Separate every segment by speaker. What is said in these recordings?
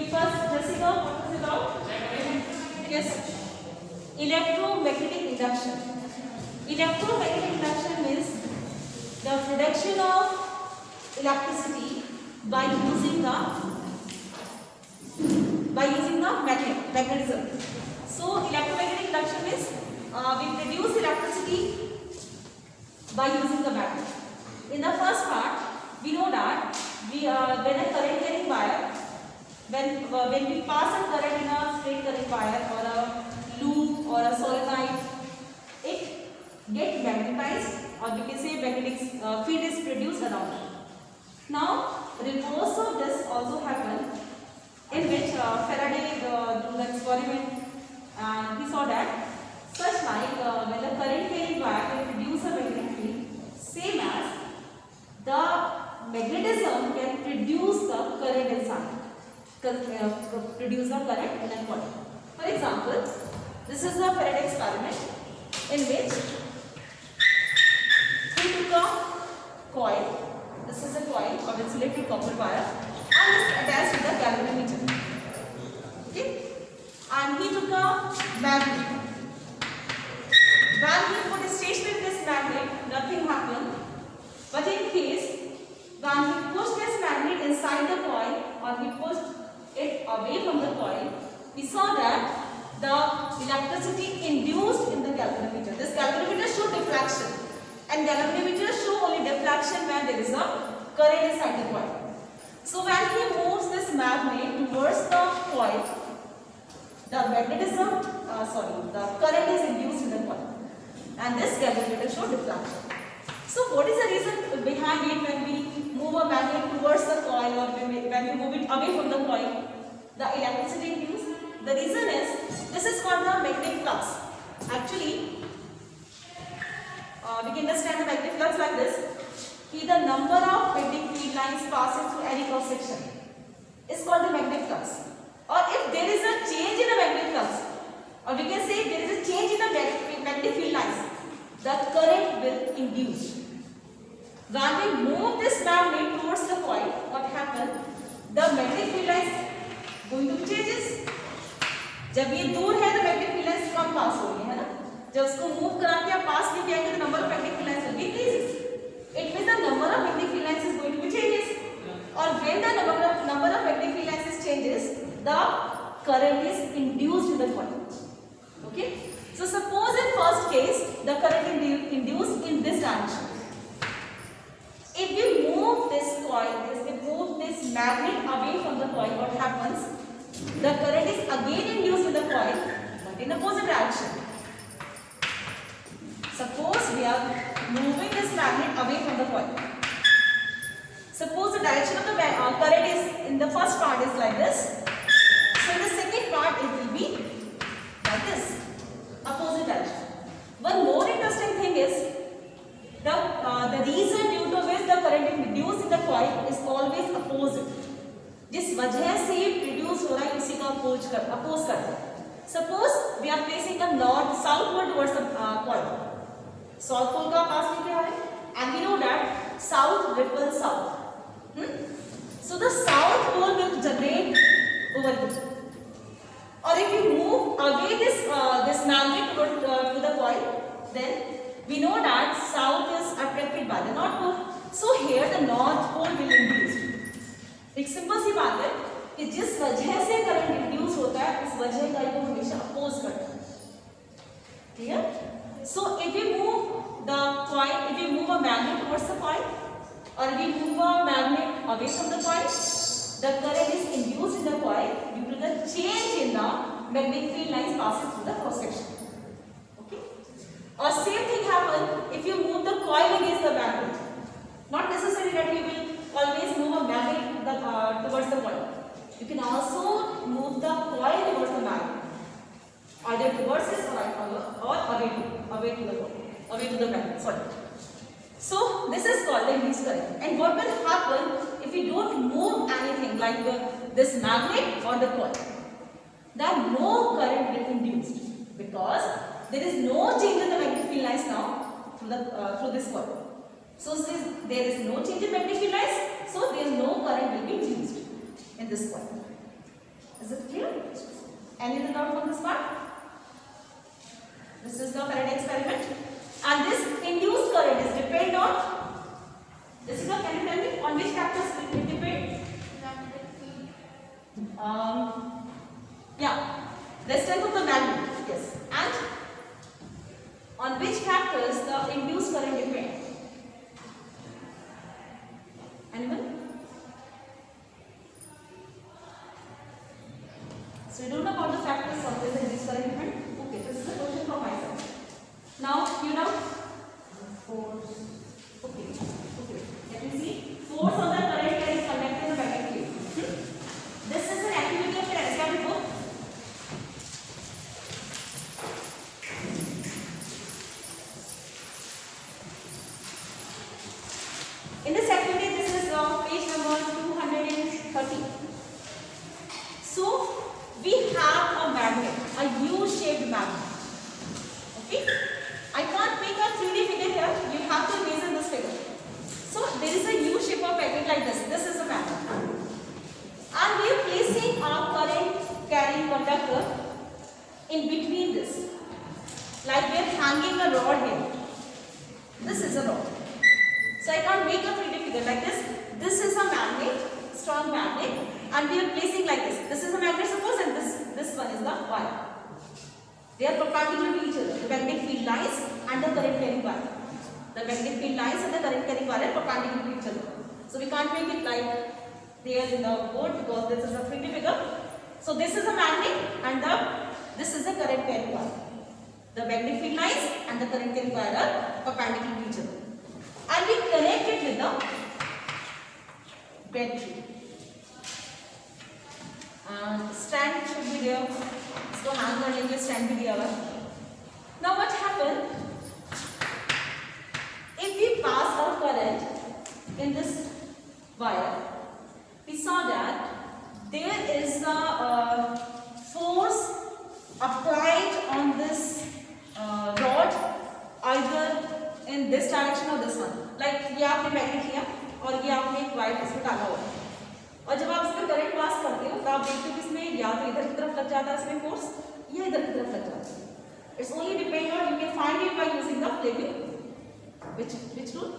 Speaker 1: first, Jessica, what is it about? Yes. Electromagnetic induction. Electromagnetic induction is the production of electricity by using the magnetism. So electromagnetic induction is we produce electricity by using the magnet. In the first part, we know that when a current carrying wire, when we pass a current in a straight current wire or a loop or a solenoid, it gets magnetized, or we can say magnetic field is produced around it. Now, reverse of this also happened, in which Faraday did the experiment, and he saw that such like when the current carrying wire can produce a magnetic field, same as the magnetism can produce the current inside, produce the current in a coil. For example, this is the Faraday experiment in which he took a coil. This is a coil of insulated copper wire and is attached to the galvanometer. Okay, and he took a magnet. When he put a stationary this magnet, nothing happened. But in case when he pushed this magnet inside the coil or he pushed it away from the coil, we saw that the electricity induced in the galvanometer. This galvanometer show deflection, and galvanometer show only deflection when there is a current inside the coil. So when he moves this magnet towards the coil, the current is induced in the coil, and this galvanometer show deflection. So what is the reason behind it when we move a magnet towards the coil or when we move it away from the coil, the electricity induced? The reason is, this is called the magnetic flux. Actually, we can understand the magnetic flux like this. The number of magnetic field lines passes through any cross section is called the magnetic flux. Or if there is a change in the magnetic flux, or we can say there is a change in the magnetic field lines, the current will induce. When we move this magnet towards the coil, what happens? The magnetic field lines going to be changes. जब ये दूर है तो magnetic field lines कम पास हो रही है ना, जब उसको मूव करा के आप पास लेके आएंगे तो number of magnetic field lines will be increases. It means the number of magnetic field lines is going to be changes, और when the number of magnetic field lines is changes, the current is induced in the coil. Okay, so suppose in first case the current induced in this direction. If we move this coil, if we move this magnet away from the coil, what happens? The current is again induced in the coil, but in opposite direction. Suppose we are moving this magnet away from the coil. Suppose the direction of the current is in the first part is like this. So in the second part it will be like this, opposite direction. One more interesting thing is the reason due to which the current is induced in the coil is always opposite. जिस वजह से produce हो रहा है उसी का oppose करते हैं. Suppose we are placing the north southward towards the coil. South pole का पास लेके आ रहे हैं, and we know that south repel south. So the south pole will generate over here, और if you move away this magnet to the coil, then we know that south is attracted by the north pole. So here the north pole will induce. एक simple सी बात है कि जिस वजह से current induce होता है उस वजह का ये हमेशा अपोज करता है. Clear? So if you move the coil, if you move a magnet towards the coil और we move a magnet away from the coil, the current is induced in the coil due to the change in the magnetic field lines passing through the cross section. Okay, or same thing happen if you move the coil against the magnet. Not necessary that you will always move a magnet towards the coil. You can also move the coil towards the magnet, either towards it or away to the coil, away to the magnet. Sorry. So this is called the induced current. And what will happen if we don't move anything like this magnet or the coil? Then no current will be induced, because there is no change in the magnetic field lines now through this coil. So since there is no change in magnetic field lines, so there is no current will be induced in this coil. Is it clear? Any other doubt on this part? This is the Faraday experiment, and this induced current is depend on. This is can you tell me on which factors it depend? Yeah, the strength of the magnet. Yes, and on which factors the induced current depend? Anyone? So you don't know about the factors of this induced current depend? Okay, this is a question from my side. Now you know force. Okay. Let me see. Force on the current that is conducted in the magnetic field. This is an activity of your understanding book. In this activity, this is page number 230. So we have a magnet, a U-shaped magnet. Okay. I can't make a 3D figure here. You have to imagine this figure. So there is a U shape of magnet like this. This is a magnet. And we are placing our current carrying conductor in between this. Like we are hanging a rod here. This is a rod. So I can't make a 3D figure like this. This is a magnet, strong magnet, and we are placing like this. This is a magnet suppose, and this one is the wire. They are perpendicular to each other. The magnetic field lines and the current carrying wire. The magnetic field lines and the current carrying wire are perpendicular to each other. So we can't make it like there in the board because this is a 3D figure. So this is a magnet and this is a current carrying wire. The magnetic field lines and the current carrying wire are perpendicular to each other. And we connect it with the battery. And stand should be there. So hang on like stand be there. Now what happened? If we pass our current in this wire, we saw that there is a force applied on this rod either in this direction or this one. Like ये आपने magnet लिया और ये आपने एक wire इसमें डाला हुआ है और जब आप इसमें करंट पास करते हो तो आप देखते हो कि इसमें या तो इधर की तरफ लग जाता है इसमें फोर्स या इधर की तरफ लग जाता है. It's only depend on you can find it by using the Fleming. Which rule?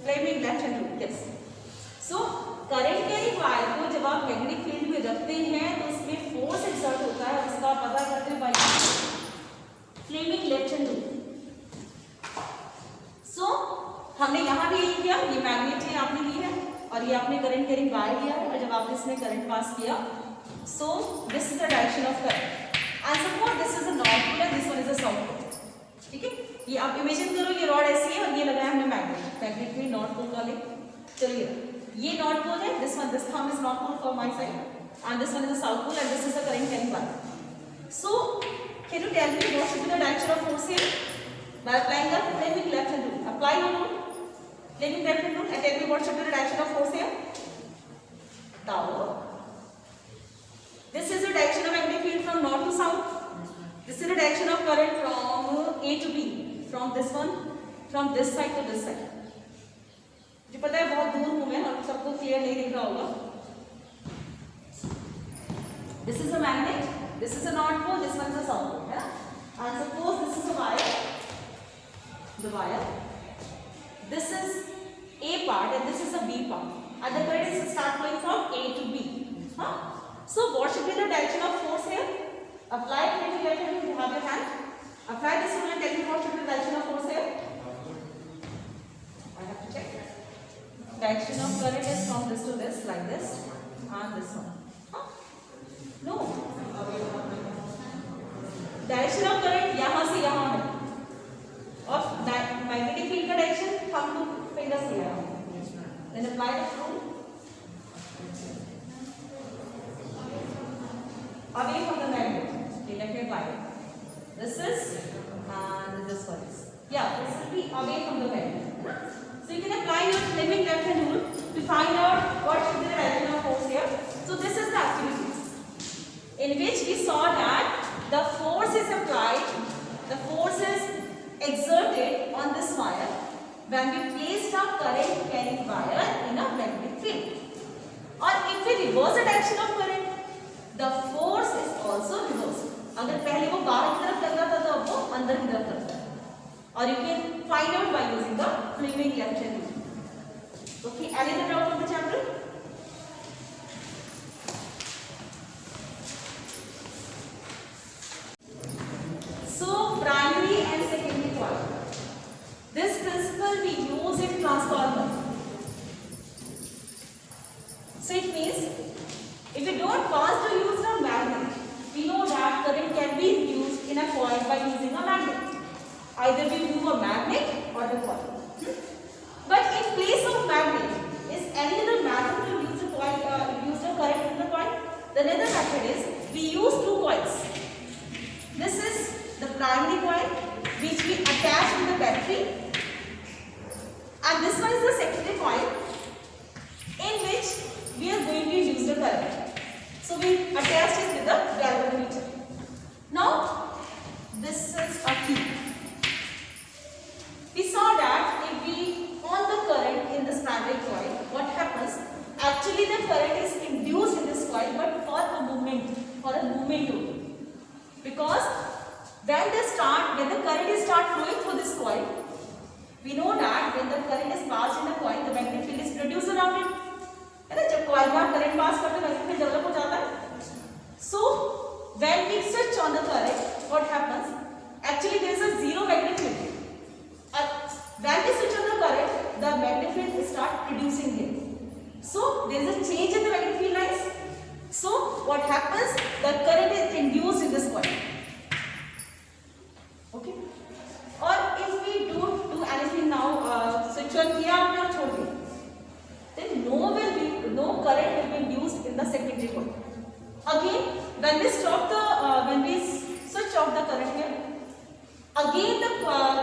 Speaker 1: Fleming left hand rule. Yes. So current carrying wire को जब आप मैग्नेटिक फील्ड में रखते हैं तो उसमें फोर्स एक्सर्ट होता है. उसका पता करते हैं by Fleming left hand rule. So हमने यहाँ भी यही किया. ये मैग्नेट है आपने ली है और ये आपने करंट कैरिंग वायर लिया है और जब आपने इसमें करंट पास किया so this is the direction of current and suppose this is a north pole and this one is a south pole. ठीक है. ये आप इमेजिन करो ये रॉड ऐसी है और ये लगाया हमने मैग्नेट. मैग्नेट में नॉर्थ पोल वाले. चलिए ये नॉर्थ पोल है. This thumb is north pole for my side and this one is the south pole and this is the current carrying wire. So can you tell me what should be the direction of force here? By applying the Fleming left hand rule. Apply the rule. Fleming left hand rule and tell me what should be the direction of force here? Tau. This is the direction of magnetic field from north to south. This is the direction of current from A to B. From this one, from this side to this side. मुझे पता है बहुत दूर हूँ मैं और सबको clear नहीं दिख रहा होगा. This is a magnet. This is a north pole. This one is a south pole. Yeah? And suppose this is a wire. The wire. This is A part and this is a B part. And the current is start flowing from A to B. Huh? So what should be the direction of force here? Apply it if you get it. You have your hand. Apply this one and tell me what should be the direction of force here. I have to check. Direction of current is from this to this, like this, and this one. Huh? No. Direction of current यहाँ से यहाँ है और magnetic field का direction हम लोग fingers से यहाँ. Then apply the rule. Away from the magnet. The electric wire. This is and this one is. Yeah, this will be away from the magnet. So you can apply your Fleming left hand rule to find out what should be the direction of force here. So this is the activity in which we saw that the force is applied, the force is exerted on this wire when we placed a current carrying wire in a magnetic field. direction of current, the force is also reversed. अगर पहले वो बाहर की तरफ लग रहा था तो अब वो अंदर की तरफ लगता है. Or you can find out by using the Fleming lecture rule. Okay, any other doubt on the chapter? So primary and secondary coil. This principle we use in transformer. So it means if we don't want to use a magnet, we know that current can be used in a coil by using a magnet. Either we move a magnet or the coil. But in place of magnet, is any other method to use the coil, use the current in the coil? The other method is we use two coils. This is the primary coil which we attach with the battery, and this one is the secondary coil in which we are going to use the current. So we attach it with the galvanometer. Now this is a key. We saw that if we on the current in this primary coil, what happens? Actually the current is induced in this coil, but for a movement only. Because when the current is start flowing through this coil, we know that when the current is passed in the coil, the magnetic field is produced around it. है ना, जब coil में current pass करते हैं magnetic field develop हो जाता है. So when we switch on the current, what happens? Actually there is a zero magnetic field. When we switch on the current, the magnetic field start producing here. So there is a change in the magnetic field lines. So what happens? The current is induced in this coil. Okay. Or if we don't do anything now, switch on किया आपने और छोड़ दिया, then no current will be induced in the secondary coil. Again, when we stop the when we switch off the current here, again the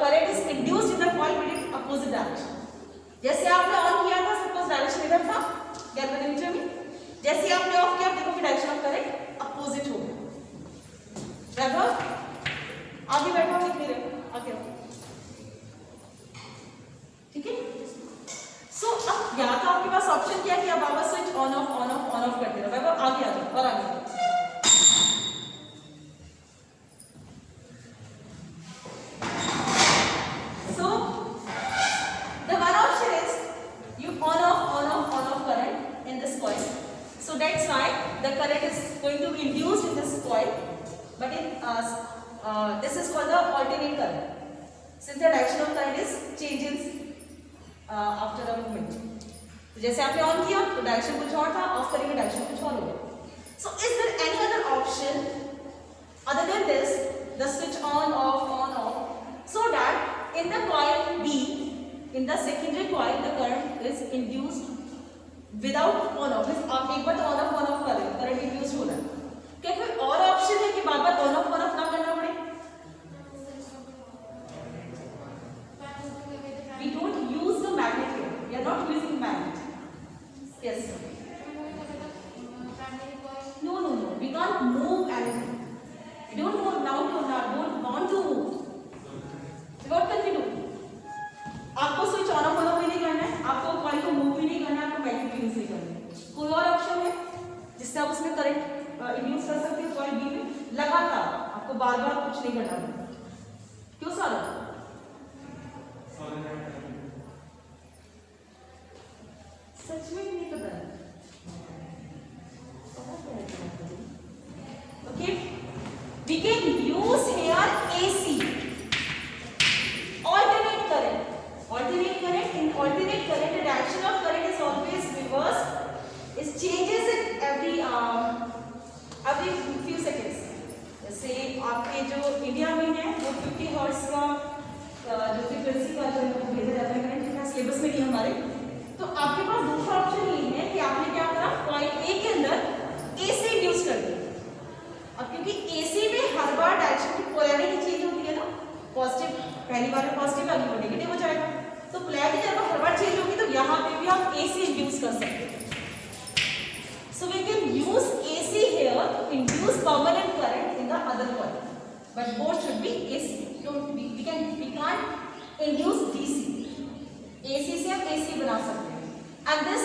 Speaker 1: current is induced in the coil but in opposite direction. जैसे आपने on किया था, suppose direction इधर था galvanometer में, जैसे आपने of किया देखो कि डायरेक्शन ऑफ करंट अपोजिट हो गया. वैभव आगे बैठो, दिख नहीं रहे, आगे आओ. ठीक है. सो अब यहाँ था आपके पास ऑप्शन क्या कि अब आप स्विच ऑन ऑफ करते रहो. वैभव आगे आ जाओ और आगे. So that's why the current is going to be induced in this coil, but in this is called the alternate current, since the direction of current is changes after a movement. तो जैसे आपने on किया तो direction कुछ और था, of करेंगे direction कुछ और होगा. So is there any other option other than this, the switch on off, so that in the coil B, in the secondary coil, the current is induced without on off. आप एक बार तो on off कर रहे, current induce हो रहा है. क्या कोई और ऑप्शन है कि बार बार ऑन ऑफ ना करना पड़े? We don't use the magnet here, we are not using magnet. Yes, no we can't move anything. We don't want to move. What can we do? आपको स्विच ऑन ऑफ भी नहीं करना है, आपको coil को मूव भी नहीं करना है, आपको मैग्नेट यूज नहीं करना है. कोई और ऑप्शन है जिससे आप उसमें करंट इंड्यूस कर सकते हो कॉइल बी में लगातार? आपको बार बार कुछ नहीं करना है. क्यों सारा? सच में नहीं पता है. Okay, we can use here AC, alternate current. Alternate current, in alternate current the direction of current is always reversed. It changes in every few seconds. जैसे आपके जो इंडिया में है वो 50 हर्ट्ज का जो फ्रीक्वेंसी का जो भेजा जाता है करंट, है सिलेबस में नहीं हमारे. तो आपके पास दूसरा ऑप्शन ये है कि आपने क्या करा, कॉइल A के अंदर AC इंड्यूस कर दिया. अब क्योंकि AC में हर बार डायरेक्शन की पोलैरिटी चेंज होती है ना, पॉजिटिव पहली बार में पॉजिटिव अगली बार नेगेटिव हो जाएगा. तो पोलैरिटी जब हर बार चेंज होगी तो यहाँ पे भी हम AC इंड्यूस कर सकते हैं. So we can use AC here to induce permanent current in the other coil, but both should be AC. We can't induce DC. AC से हम AC बना सकते हैं. And this